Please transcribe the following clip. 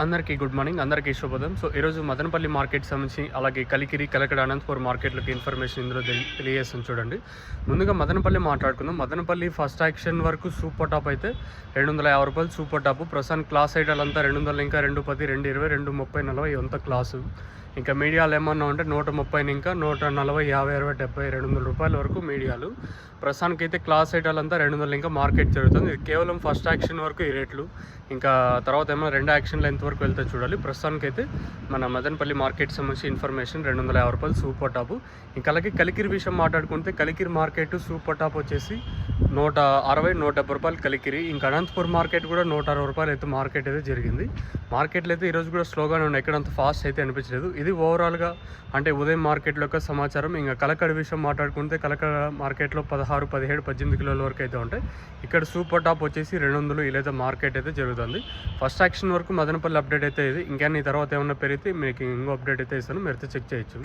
అందరికీ good morning, అందరికీ శుభోదయం. సో ఈరోజు మదనపల్లి మార్కెట్ సంబంధించి అలాగే కలికిరి, కలకడ, అనంతపూర్ మార్కెట్లకి ఇన్ఫర్మేషన్ ఇందులో తెలియజేస్తాను చూడండి. ముందుగా మదనపల్లి మాట్లాడుకుందాం. మదనపల్లి ఫస్ట్ యాక్షన్ వరకు సూపర్ టాప్ అయితే 250 రూపాయలు సూపర్ టాప్. ప్రస్తుతం క్లాస్ ఐటాలు అంతా 200, ఇంకా 210, 220, 230, 40 అంత క్లాసు. ఇంకా మీడియాలు ఏమన్నా ఉంటే 130, ఇంకా 140, 50, 60, 70, 200 రూపాయల వరకు మీడియాలు. ప్రస్తుతానికి అయితే క్లాస్ ఐటాలు అంతా 200 ఇంకా మార్కెట్ జరుగుతుంది. ఇది కేవలం ఫస్ట్ యాక్షన్ వరకు ఈ రేట్లు. ఇంకా తర్వాత ఏమైనా రెండు యాక్షన్లు ఎంతవరకు వెళ్తే చూడాలి. ప్రస్తుతానికి అయితే మన మదనపల్లి మార్కెట్ సంబంధించి ఇన్ఫర్మేషన్ 250 రూపాయలు సూపర్ టాప్. ఇంకా అలాగే కలికిరి విషయం మాట్లాడుకుంటే కలికిరి మార్కెట్ సూపర్ టాప్ వచ్చేసి 160, 170 రూపాయలు కలికిరి. ఇంకా అనంతపూర్ మార్కెట్ కూడా 160 రూపాయలు అయితే మార్కెట్ అయితే జరిగింది. మార్కెట్లో అయితే ఈరోజు కూడా స్లోగానే ఉన్నాయి, ఎక్కడంత ఫాస్ట్ అయితే అనిపించలేదు. ఇది ఓవరాల్గా అంటే ఉదయం మార్కెట్లో యొక్క సమాచారం. ఇంకా కలకడ విషయం మాట్లాడుకుంటే కలకడ మార్కెట్లో 16, 17, 18 కిలోల వరకు అయితే ఉంటాయి. ఇక్కడ సూపర్ టాప్ వచ్చేసి 200 ఇలా మార్కెట్ అయితే జరుగుతుంది. ఫస్ట్ యాక్షన్ వరకు మదనపల్లి అప్డేట్ అయితే ఇది. ఇంకా ఈ తర్వాత ఏమన్నా పెరిగితే మీకు ఇంకో అప్డేట్ అయితే ఇస్తాను, మీరు అయితే చెక్ చేయొచ్చు.